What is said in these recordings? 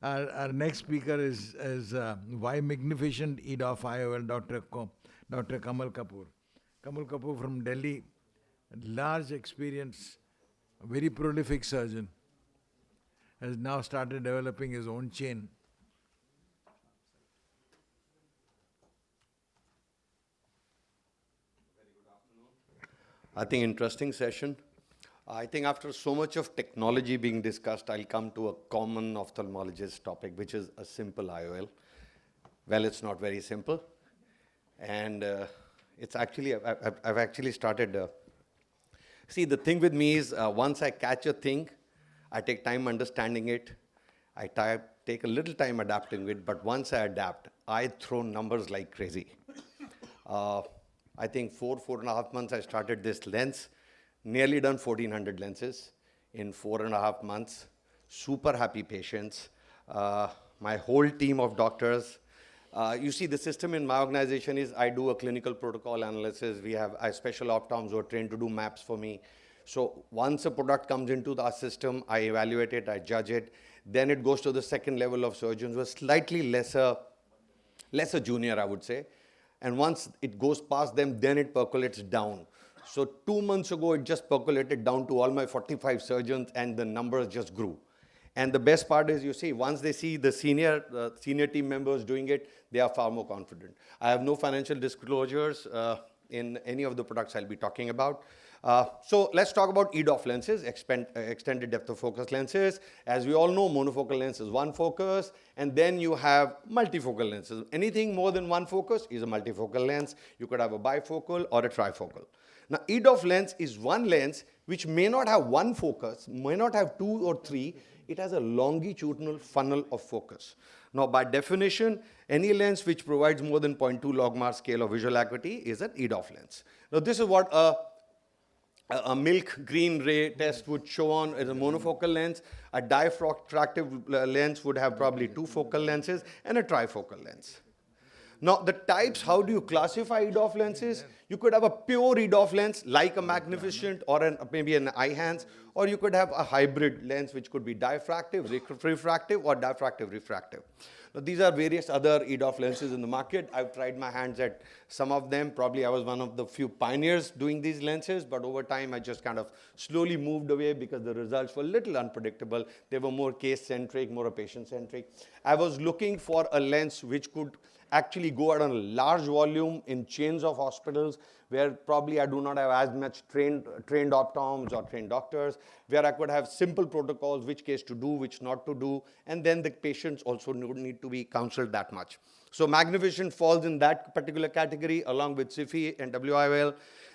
Our next speaker is Why Magnificent EDOF IOL, Dr. Kamal Kapur. Kamal Kapur from Delhi, large experience, very prolific surgeon, has now started developing his own chain. I think interesting session. I think after so much of technology being discussed, I'll come to a common ophthalmologist topic, which is a simple IOL. Well, it's not very simple. And it's actually, I've actually started, see, the thing with me is once I catch a thing, I take time understanding it. I take a little time adapting it, but once I adapt, I throw numbers like crazy. I think 4.5 months I started this lens, nearly done 1,400 lenses in 4.5 months. Super happy patients. My whole team of doctors. You see, the system in my organization is I do a clinical protocol analysis. We have special optoms who are trained to do maps for me. So once a product comes into our system, I evaluate it, I judge it. Then it goes to the second level of surgeons who are slightly lesser junior, I would say. And once it goes past them, then it percolates down. So 2 months ago, it just percolated down to all my 45 surgeons, and the numbers just grew. And the best part is, you see, once they see the senior team members doing it, they are far more confident. I have no financial disclosures in any of the products I'll be talking about. So let's talk about EDOF lenses, extended depth of focus lenses. As we all know, monofocal lens is one focus, and then you have multifocal lenses. Anything more than one focus is a multifocal lens. You could have a bifocal or a trifocal. Now, EDOF lens is one lens which may not have one focus, may not have 2 or 3. It has a longitudinal funnel of focus. Now, by definition, any lens which provides more than 0.2 logmar scale of visual acuity is an EDOF lens. Now, this is what a milk green ray test would show on as a monofocal lens. A diffractive lens would have probably 2 focal lenses and a trifocal lens. Now, the types, how do you classify EDOF lenses? You could have a pure EDOF lens like a magnificent or maybe an Eyehance, or you could have a hybrid lens which could be diffractive, refractive, or diffractive refractive. Now, these are various other EDOF lenses in the market. I've tried my hands at some of them. Probably I was one of the few pioneers doing these lenses, but over time I just kind of slowly moved away because the results were a little unpredictable. They were more case-centric, more patient-centric. I was looking for a lens which could actually go at a large volume in chains of hospitals where probably I do not have as much trained optoms or trained doctors, where I could have simple protocols, which case to do, which not to do, and then the patients also don't need to be counseled that much. So magnificent falls in that particular category along with SIFI and WIOL.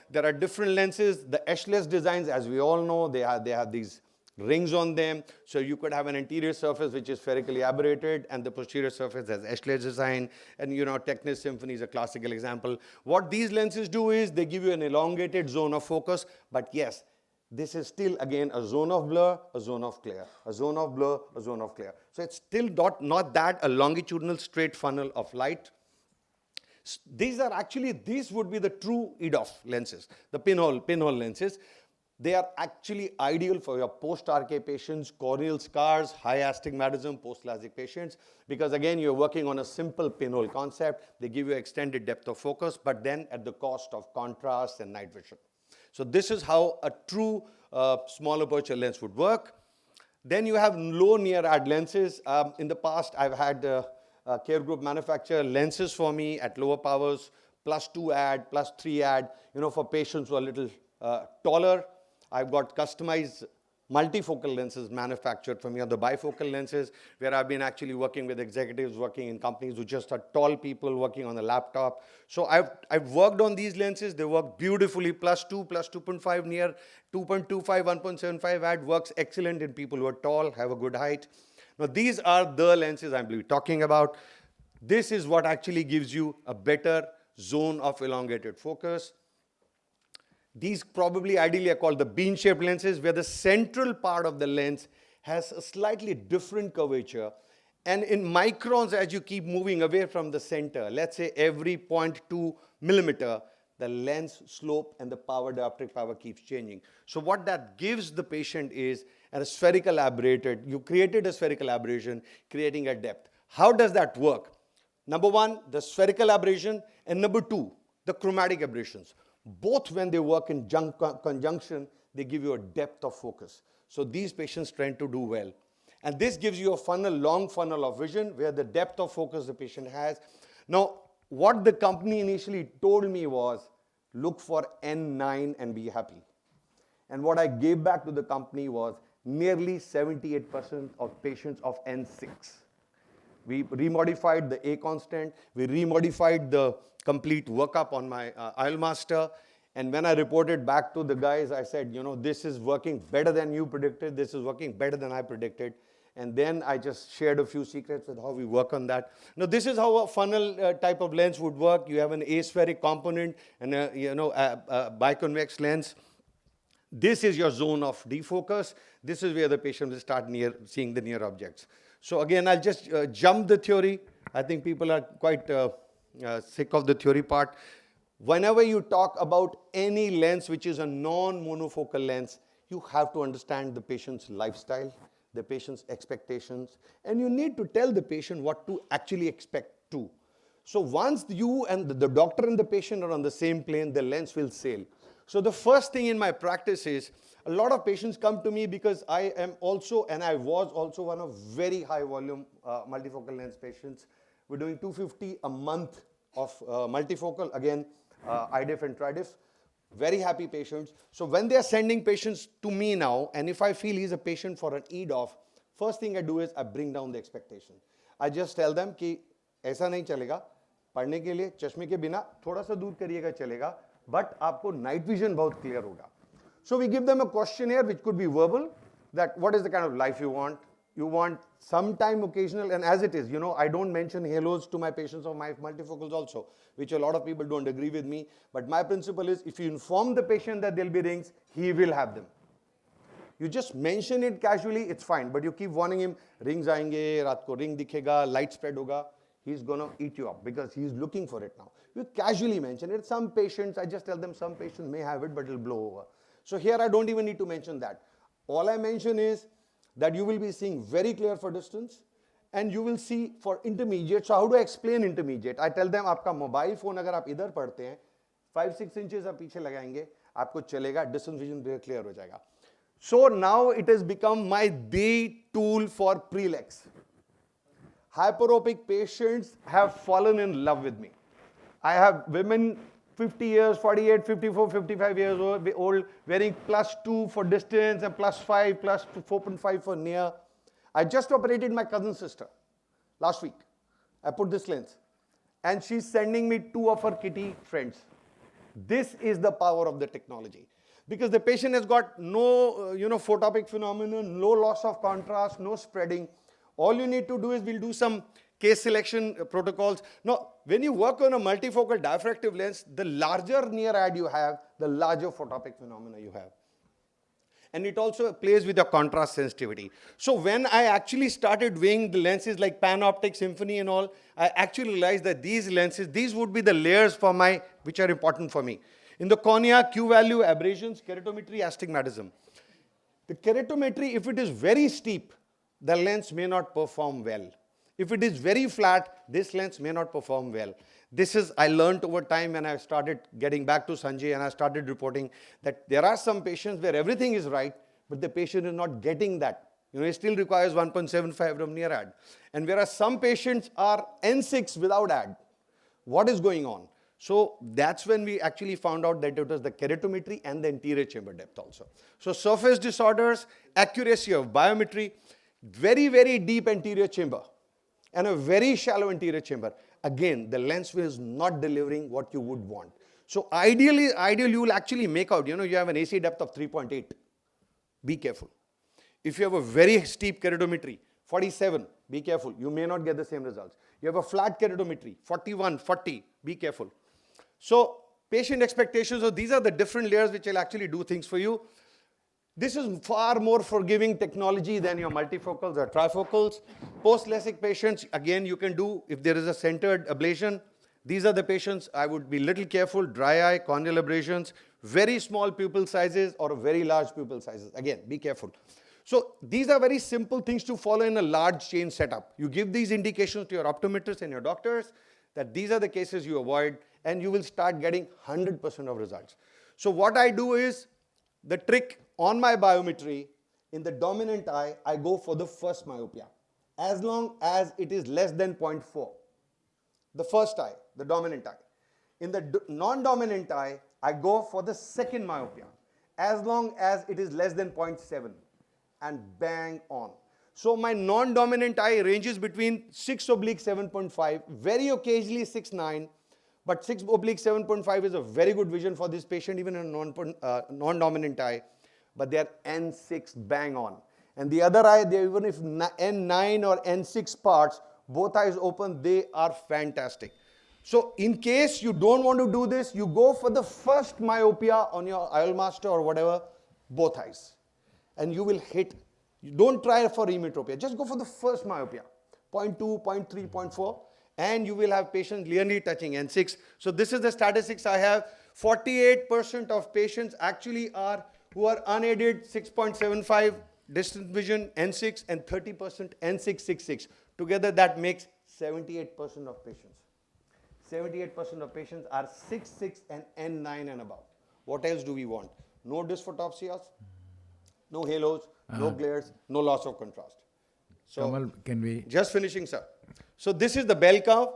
There are different lenses. The edgeless designs, as we all know, they have these rings on them. So you could have an anterior surface which is spherically aberrated and the posterior surface has edgeless design. And Technis Symphony is a classical example. What these lenses do is they give you an elongated zone of focus. But yes, this is still, again, a zone of blur, a zone of clear, a zone of blur, a zone of clear. So it's still not that a longitudinal straight funnel of light. These would be the true EDOF lenses, the pinhole lenses. They are actually ideal for your post-RK patients, corneal scars, high astigmatism, post-LASIK patients, because again, you're working on a simple pinhole concept. They give you extended depth of focus, but then at the cost of contrast and night vision. So this is how a true small aperture lens would work. Then you have low near-ad lenses. In the past, I've had Care Group manufacture lenses for me at lower powers, +2 ad, +3 ad, for patients who are a little taller. I've got customized multifocal lenses manufactured for me, or the bifocal lenses, where I've been actually working with executives working in companies who just are tall people working on a laptop. So I've worked on these lenses. They work beautifully. +2, +2.5 near, 2.25, 1.75 ad works excellent in people who are tall, have a good height. Now, these are the lenses I'm talking about. This is what actually gives you a better zone of elongated focus. These probably ideally are called the bean-shaped lenses, where the central part of the lens has a slightly different curvature. And in microns, as you keep moving away from the center, let's say every 0.2 millimeter, the lens slope and the dioptric power keeps changing. So what that gives the patient is and a spherical aberrated, you created a spherical aberration, creating a depth. How does that work? Number one, the spherical aberration, and number two, the chromatic aberrations. Both, when they work in conjunction, they give you a depth of focus. So these patients tend to do well. And this gives you a funnel, long funnel of vision, where the depth of focus the patient has. Now, what the company initially told me was, look for N9 and be happy. And what I gave back to the company was nearly 78% of patients of N6. We remodified the A constant. We remodified the complete workup on my IOL master. And when I reported back to the guys, I said, you know, this is working better than you predicted. This is working better than I predicted. And then I just shared a few secrets with how we work on that. Now, this is how a funnel type of lens would work. You have an aspheric component and a, a biconvex lens. This is your zone of defocus. This is where the patient will start seeing the near objects. So again, I'll just jump the theory. I think people are quite sick of the theory part. Whenever you talk about any lens which is a non-monofocal lens, you have to understand the patient's lifestyle, the patient's expectations, and you need to tell the patient what to actually expect too. So once you and the doctor and the patient are on the same plane, the lens will sail. So the first thing in my practice is, a lot of patients come to me because I am also, and I was also, one of very high volume multifocal lens patients. We're doing 250 a month of multifocal, again, IDIF and TRIDIF. Very happy patients. So when they are sending patients to me now, and if I feel he's a patient for an EDOF, first thing I do is I bring down the expectation. I just tell them कि ऐसा नहीं चलेगा, पढ़ने के लिए चश्मे के बिना थोड़ा सा दूर करिएगा चलेगा, but आपको night vision बहुत clear होगा. So we give them a questionnaire which could be verbal, that what is the kind of life you want. You want sometime occasional, and as it is, you know, I don't mention halos to my patients or my multifocals also, which a lot of people don't agree with me. But my principle is, if you inform the patient that there'll be rings, he will have them. You just mention it casually, it's fine. But you keep warning him, rings aayenge, raat ko ring dikhega, light spread hoga, he's gonna eat you up because he's looking for it now. You casually mention it. Some patients, I just tell them some patients may have it, but it'll blow over. So here I don't even need to mention that. All I mention is that you will be seeing very clear for distance, and you will see for intermediate. So how do I explain intermediate? I tell them, आपका mobile phone अगर आप इधर पढ़ते हैं, 5-6 inches आप पीछे लगाएंगे, आपको चलेगा, distance vision very clear हो जाएगा. So now it has become my the tool for prelex. Hyperopic patients have fallen in love with me. I have women 50 years, 48, 54, 55 years old, wearing +2 for distance and +5, +4.5 for near. I just operated my cousin's sister last week. I put this lens, and she's sending me 2 of her kitty friends. This is the power of the technology, because the patient has got no, photopic phenomenon, no loss of contrast, no spreading. All you need to do is, we'll do some case selection protocols. Now, when you work on a multifocal diffractive lens, the larger near ad you have, the larger photopic phenomena you have. And it also plays with your contrast sensitivity. So when I actually started weighing the lenses like Panoptic, Symphony and all, I actually realized that these lenses, these would be the layers for which are important for me. In the cornea, Q-value, aberrations, keratometry, astigmatism. The keratometry, if it is very steep, the lens may not perform well. If it is very flat, this lens may not perform well. This is, I learned over time when I started getting back to Sanjay and I started reporting that there are some patients where everything is right, but the patient is not getting that. He still requires 1.75 from near ad. And whereas some patients are N6 without ad. What is going on? So that's when we actually found out that it was the keratometry and the anterior chamber depth also. So surface disorders, accuracy of biometry, very, very deep anterior chamber, and a very shallow anterior chamber. Again, the lens is not delivering what you would want. So ideally you will actually make out, you have an AC depth of 3.8. Be careful. If you have a very steep keratometry, 47, be careful. You may not get the same results. You have a flat keratometry, 41, 40, be careful. So patient expectations, so these are the different layers which will actually do things for you. This is far more forgiving technology than your multifocals or trifocals. Post-LASIK patients, again, you can do, if there is a centered ablation, these are the patients, I would be little careful, dry eye, corneal abrasions, very small pupil sizes or very large pupil sizes. Again, be careful. So these are very simple things to follow in a large chain setup. You give these indications to your optometrists and your doctors that these are the cases you avoid, and you will start getting 100% of results. So what I do is, the trick on my biometry, in the dominant eye, I go for the first myopia, as long as it is less than 0.4. The first eye, the dominant eye. In the non-dominant eye, I go for the second myopia, as long as it is less than 0.7, and bang on. So my non-dominant eye ranges between 6/7.5, very occasionally 6/9, but 6/7.5 is a very good vision for this patient, even in a non-dominant eye, but they are N6 bang on. And the other eye, even if N9 or N6 parts, both eyes open, they are fantastic. So in case you don't want to do this, you go for the first myopia on your IOL master or whatever, both eyes. And you will hit. You don't try for emetropia. Just go for the first myopia, 0.2, 0.3, 0.4, and you will have patients nearly touching N6. So this is the statistics I have. 48% of patients actually are, who are unaided 6.75 distant vision N6, and 30% N666. Together that makes 78% of patients. 78% of patients are 6/6 and N9 and above. What else do we want? No dysphotopsias, no halos, no glares, no loss of contrast. So, Kamal, can we? just finishing, sir. So this is the bell curve,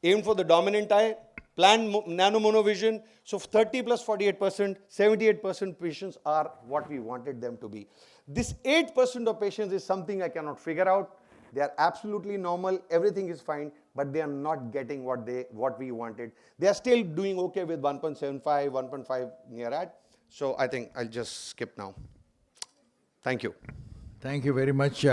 aimed for the dominant eye, planned nano monovision. So 30 plus 48%, 78% patients are what we wanted them to be. This 8% of patients is something I cannot figure out. They are absolutely normal, everything is fine, but they are not getting what we wanted. They are still doing okay with 1.75, 1.5 near at. So I think I'll just skip now. Thank you. Thank you very much.